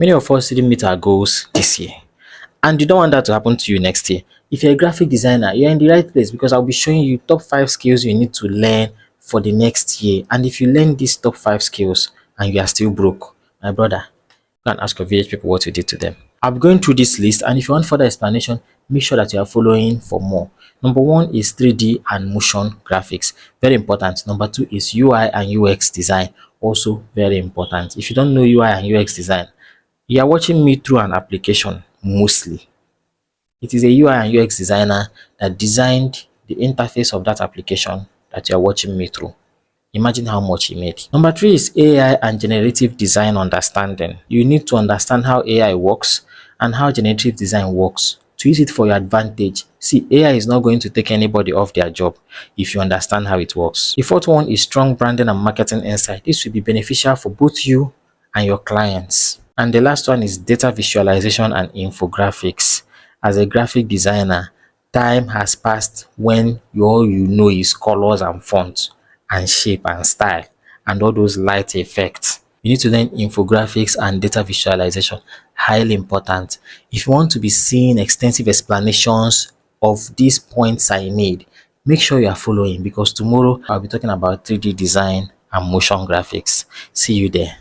Many of us didn't meet our goals this year, and you don't want that to happen to you next year. If you're a graphic designer, you're in the right place because I'll be showing you top 5 skills you need to learn for the next year. And if you learn these top 5 skills and you are still broke, my brother, go and ask your village people what you did to them. I'm going through this list, and if you want further explanation, make sure that you are following for more. Number one is 3D and motion graphics, very important. Number two is UI and UX design, also very important. If you don't know UI and UX design, you are watching me through an application mostly. It is a UI and UX designer that designed the interface of that application that you are watching me through. Imagine how much he made. Number three is AI and generative design understanding. You need to understand how AI works and how generative design works to use it for your advantage. See, AI is not going to take anybody off their job if you understand how it works. The fourth one is strong branding and marketing insight. This will be beneficial for both you and your clients. And the last one is data visualization and infographics. As a graphic designer, time has passed when all you know is colors and fonts and shape and style and all those light effects. You need to learn infographics and data visualization. Highly important. If you want to be seeing extensive explanations of these points I made, make sure you are following because tomorrow I'll be talking about 3D design and motion graphics. See you there.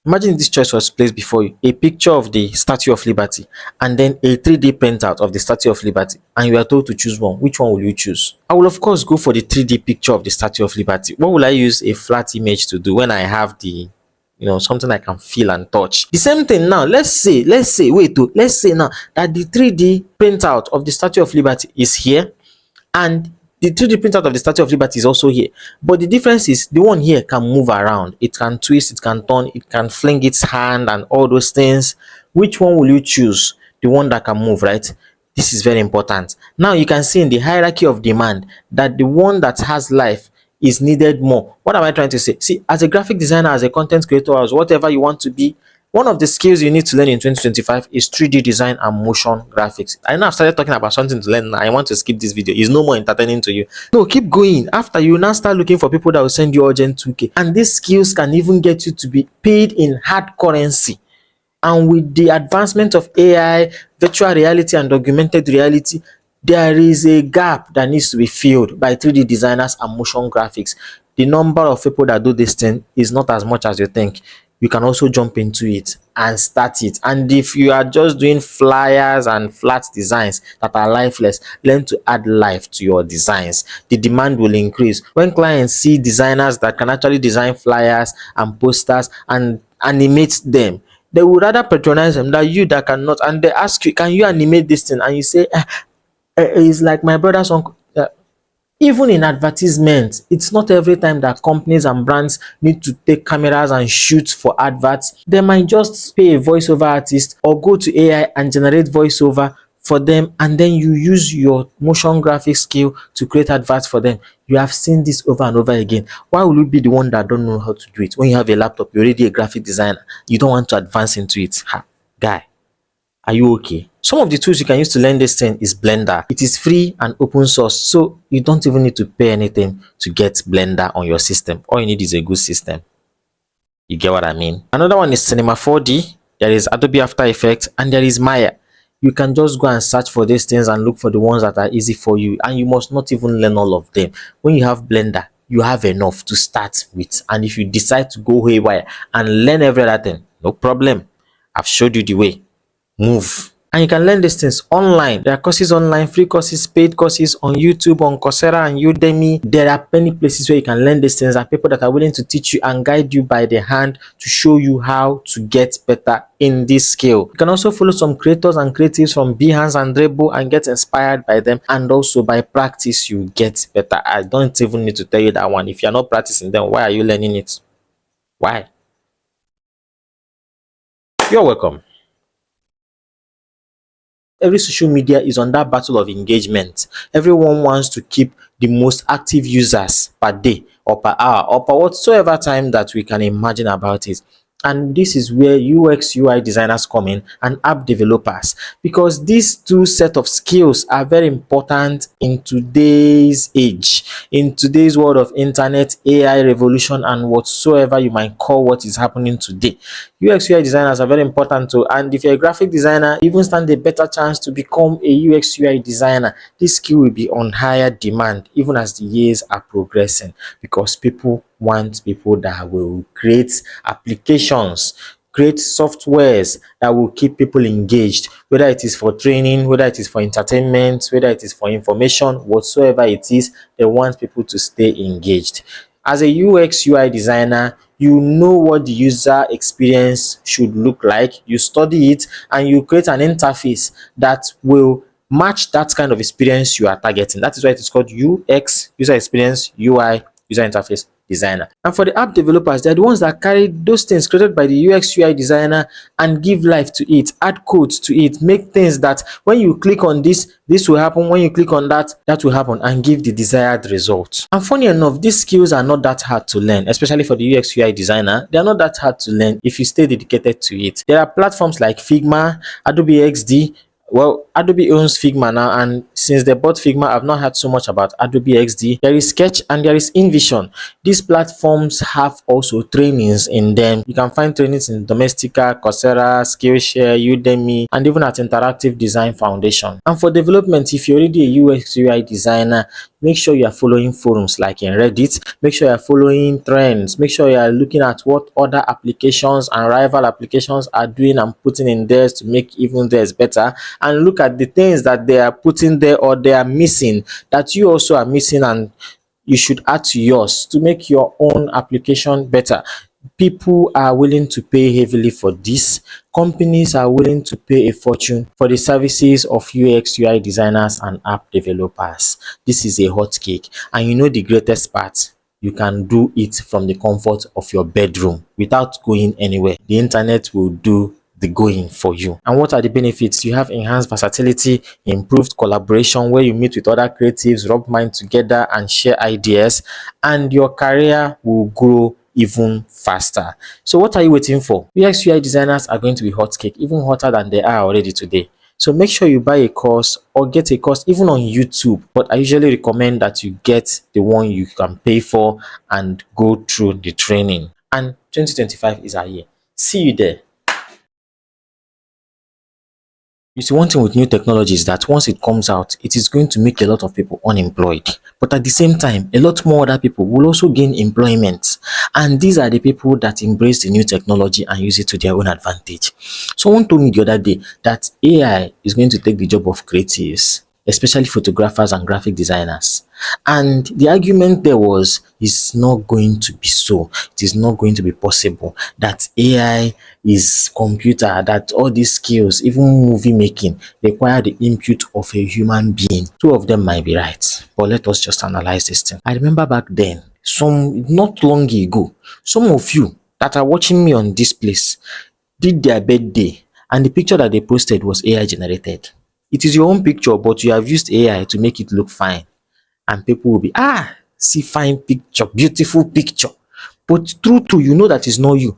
Imagine this choice was placed before you, a picture of the Statue of Liberty and then a 3D printout of the Statue of Liberty, and you are told to choose one. Which one will you choose? I will of course go for the 3D picture of the Statue of Liberty. What will I use a flat image to do when I have the something I can feel and touch? The same thing now. Let's say now that the 3D printout of the Statue of Liberty is here and the 3D printout of the Statue of Liberty is also here. But the difference is the one here can move around. It can twist, it can turn, it can fling its hand and all those things. Which one will you choose? The one that can move, right? This is very important. Now you can see in the hierarchy of demand that the one that has life is needed more. What am I trying to say? See, as a graphic designer, as a content creator, as whatever you want to be, one of the skills you need to learn in 2025 is 3D design and motion graphics. I know I've started talking about something to learn. I want to skip this video. It's no more entertaining to you. No, keep going. After, you now start looking for people that will send you urgent 2K. And these skills can even get you to be paid in hard currency. And with the advancement of AI, virtual reality, and augmented reality, there is a gap that needs to be filled by 3D designers and motion graphics. The number of people that do this thing is not as much as you think. You can also jump into it and start it. And if you are just doing flyers and flat designs that are lifeless, learn to add life to your designs. The demand will increase. When clients see designers that can actually design flyers and posters and animate them, they would rather patronize them than you that cannot. And they ask you, can you animate this thing? And you say, it's like my brother's uncle. Even in advertisements, it's not every time that companies and brands need to take cameras and shoot for adverts. They might just pay a voiceover artist or go to AI and generate voiceover for them, and then you use your motion graphics skill to create adverts for them. You have seen this over and over again. Why will you be the one that don't know how to do it? When you have a laptop, you're already a graphic designer. You don't want to advance into it. Guy, are you okay? Some of the tools you can use to learn this thing is Blender. It is free and open source, so you don't even need to pay anything to get Blender on your system. All you need is a good system. You get what I mean? Another one is Cinema 4D. There is Adobe After Effects, and there is Maya. You can just go and search for these things and look for the ones that are easy for you, and you must not even learn all of them. When you have Blender, you have enough to start with, and if you decide to go haywire and learn every other thing, no problem. I've showed you the way. Move. And you can learn these things online. There are courses online, free courses, paid courses on YouTube, on Coursera and Udemy. There are many places where you can learn these things and people that are willing to teach you and guide you by the hand to show you how to get better in this skill. You can also follow some creators and creatives from Behance and Drebo and get inspired by them, and also by practice you get better. I don't even need to tell you that one. If you're not practicing them, why are you learning it? Why? You're welcome. Every social media is on that battle of engagement. Everyone wants to keep the most active users per day or per hour or per whatsoever time that we can imagine about it. And this is where UX UI designers come in and app developers, because these two set of skills are very important in today's age, in today's world of internet, AI revolution, and whatsoever you might call what is happening today. UX UI designers are very important too, and if you're a graphic designer, you even stand a better chance to become a UX UI designer. This skill will be on higher demand even as the years are progressing, because people want people that will create applications, create softwares that will keep people engaged, whether it is for training, whether it is for entertainment, whether it is for information, whatsoever it is, they want people to stay engaged. As a UX UI designer, you know what the user experience should look like, you study it, and you create an interface that will match that kind of experience you are targeting. That is why it is called UX, user experience, UI, user interface designer. And for the app developers, they're the ones that carry those things created by the UX UI designer and give life to it, add codes to it, make things that when you click on this, this will happen. When you click on that, that will happen, and give the desired result. And funny enough, these skills are not that hard to learn, especially for the UX UI designer. They are not that hard to learn if you stay dedicated to it. There are platforms like Figma, Adobe XD. Well, Adobe owns Figma now, and since they bought Figma, I've not heard so much about Adobe XD. There is Sketch and there is InVision. These platforms have also trainings in them. You can find trainings in Domestika, Coursera, Skillshare, Udemy, and even at Interactive Design Foundation. And for development, if you're already a UX UI designer, make sure you are following forums like in Reddit, make sure you are following trends, make sure you are looking at what other applications and rival applications are doing and putting in theirs to make even theirs better, and look at the things that they are putting there or they are missing that you also are missing, and you should add to yours to make your own application better. People are willing to pay heavily for this. Companies are willing to pay a fortune for the services of UX UI designers and app developers. This is a hot cake, and you know the greatest part, you can do it from the comfort of your bedroom without going anywhere. The internet will do the going for you. And what are the benefits? You have enhanced versatility, improved collaboration where you meet with other creatives, rub minds together and share ideas, and your career will grow even faster. So what are you waiting for? UX UI designers are going to be hot cake, even hotter than they are already today. So make sure you buy a course or get a course even on YouTube. But I usually recommend that you get the one you can pay for and go through the training. And 2025 is our year. See you there. You see, one thing with new technology is that once it comes out, it is going to make a lot of people unemployed. But at the same time, a lot more other people will also gain employment. And these are the people that embrace the new technology and use it to their own advantage. Someone told me the other day that AI is going to take the job of creatives, especially photographers and graphic designers. And the argument there was, it's not going to be so. It is not going to be possible that AI is computer, that all these skills, even movie making, require the input of a human being. Two of them might be right, but let us just analyze this thing. I remember back then, not long ago, some of you that are watching me on this place did their birthday, and the picture that they posted was AI generated. It is your own picture, but you have used AI to make it look fine. And people will be, see fine picture, beautiful picture. But true, you know that is not you.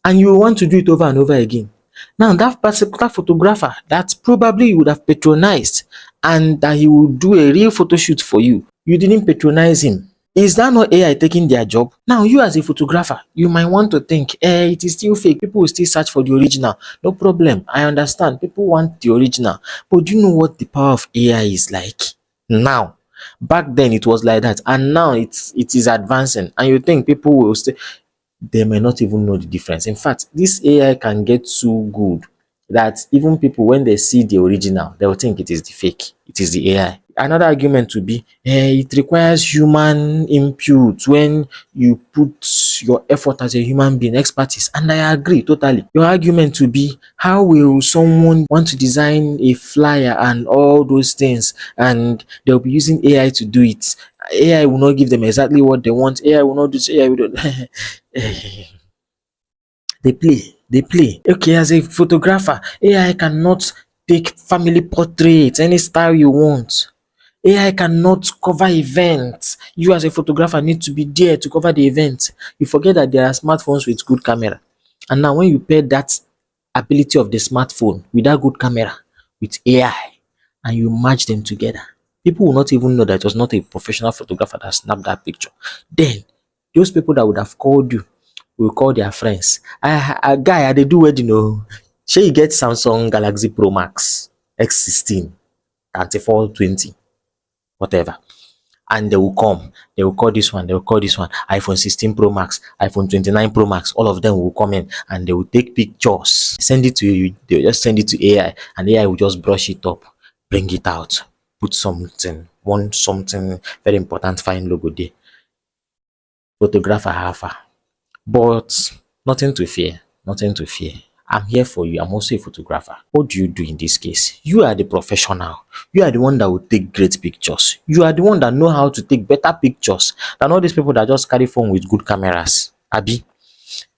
And you want to do it over and over again. Now, that particular photographer that probably you would have patronized and that he will do a real photo shoot for you, you didn't patronize him. Is that not AI taking their job? Now, you as a photographer, you might want to think, it is still fake. People will still search for the original. No problem. I understand. People want the original. But do you know what the power of AI is like now? Back then it was like that, and now it is advancing, and you think people will stay, they may not even know the difference. In fact, this AI can get so good that even people, when they see the original, they will think it is the fake, it is the AI. Another argument would be, it requires human input when you put your effort as a human being, expertise. And I agree totally. Your argument would be, how will someone want to design a flyer and all those things, and they'll be using AI to do it? AI will not give them exactly what they want. AI will not do this. AI will do they play. Okay, as a photographer, AI cannot take family portraits any style you want. AI cannot cover events. You as a photographer need to be there to cover the event. You forget that there are smartphones with good camera. And now when you pair that ability of the smartphone with that good camera, with AI, and you match them together, people will not even know that it was not a professional photographer that snapped that picture. Then those people that would have called you will call their friends. Guy, I dey do wedding oh. Shey you get Samsung Galaxy Pro Max X16, 3420, whatever. And they will come, they will call this one, they will call this one, iPhone 16 Pro Max, iPhone 29 Pro Max, all of them will come in and they will take pictures, send it to you, they will just send it to AI, and AI will just brush it up, bring it out, put something, one something very important, fine logo there. Photographer alpha. But nothing to fear, nothing to fear. I'm here for you. I'm also a photographer. What do you do in this case? You are the professional. You are the one that will take great pictures. You are the one that know how to take better pictures than all these people that just carry phone with good cameras. Abi,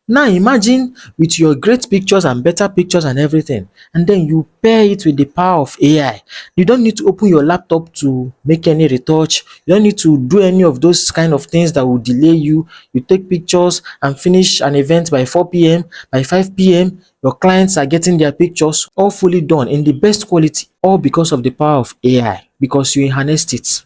now imagine with your great pictures and better pictures and everything, and then you pair it with the power of AI. You don't need to open your laptop to make any retouch. You don't need to do any of those kind of things that will delay you. You take pictures and finish an event by 4 p.m. By 5 p.m., your clients are getting their pictures all fully done in the best quality, all because of the power of AI, because you harnessed it.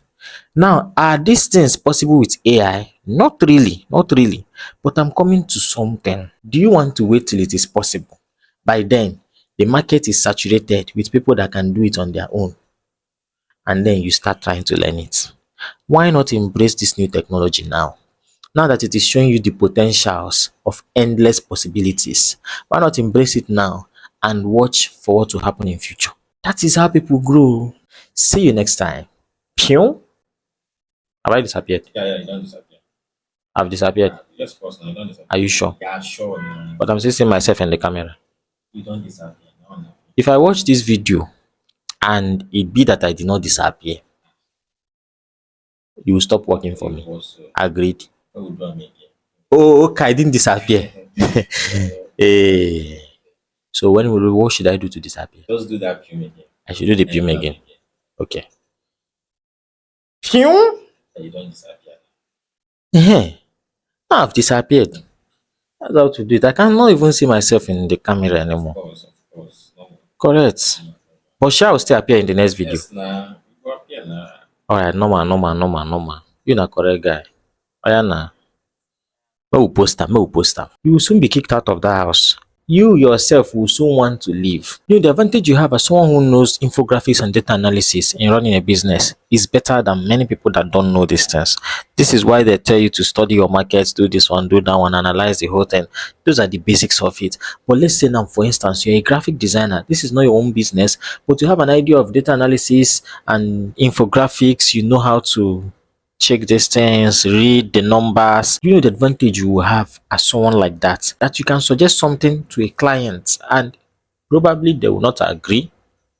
Now, are these things possible with AI? Not really, not really. But I'm coming to something. Do you want to wait till it is possible? By then, the market is saturated with people that can do it on their own. And then you start trying to learn it. Why not embrace this new technology now? Now that it is showing you the potentials of endless possibilities, why not embrace it now and watch for what will happen in future? That is how people grow. See you next time. Pew. Have I disappeared? Yeah, yeah, you don't disappear. I've disappeared. Yes, of course, no, you don't disappear. Are you sure? Yeah, sure, no. But I'm still seeing myself in the camera. You don't disappear. No, no. If I watch this video and it be that I did not disappear, you will stop working for me. Agreed. What would do I make it? Oh, okay, I didn't disappear. Eh. So what should I do to disappear? Just do that pume again. I should do the And you pume don't again. make it. Okay. Pew. And you don't disappear. Now I've disappeared. That's how to do it. I cannot even see myself in the camera anymore. Of course. No, Correct. But shall still appear in the next video. yes, nah. You go appear now. Alright, normal, normal, normal, normal. You na correct guy. Oya na. Make we post am, make we post am. You will soon be kicked out of that house. You yourself will soon want to leave. You know, the advantage you have as someone who knows infographics and data analysis in running a business is better than many people that don't know these things. This is why they tell you to study your markets, do this one, do that one, analyze the whole thing. Those are the basics of it. But let's say now, for instance, you're a graphic designer. This is not your own business, but you have an idea of data analysis and infographics. You know how to check these things, read the numbers. You know the advantage you will have as someone like that you can suggest something to a client and probably they will not agree.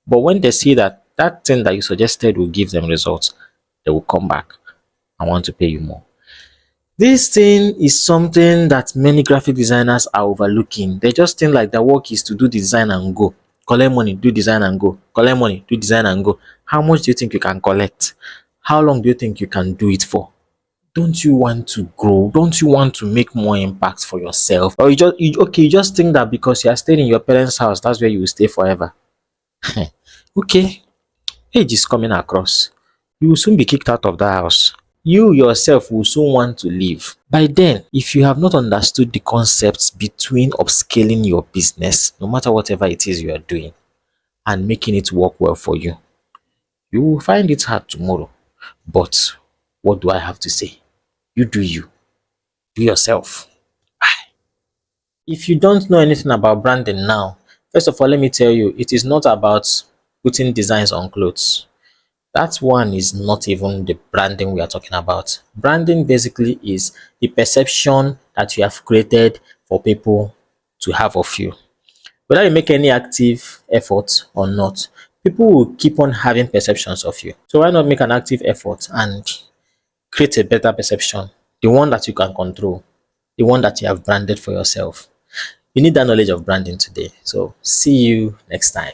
But when they see that that thing that you suggested will give them results, they will come back and want to pay you more. This thing is something that many graphic designers are overlooking. They just think like their work is to do design and go. Collect money, do design and go. Collect money, do design and go. How much do you think you can collect? How long do you think you can do it for? Don't you want to grow? Don't you want to make more impact for yourself? Or you just think that because you are staying in your parents' house, that's where you will stay forever. Okay, age is coming across. You will soon be kicked out of that house. You yourself will soon want to leave. By then, if you have not understood the concepts between upscaling your business, no matter whatever it is you are doing, and making it work well for you, you will find it hard tomorrow. But what do I have to say? You do you. Do yourself. If you don't know anything about branding now, first of all, let me tell you, it is not about putting designs on clothes. That one is not even the branding we are talking about. Branding basically is the perception that you have created for people to have of you. Whether you make any active effort or not, people will keep on having perceptions of you. So why not make an active effort and create a better perception, the one that you can control, the one that you have branded for yourself. You need that knowledge of branding today. So see you next time.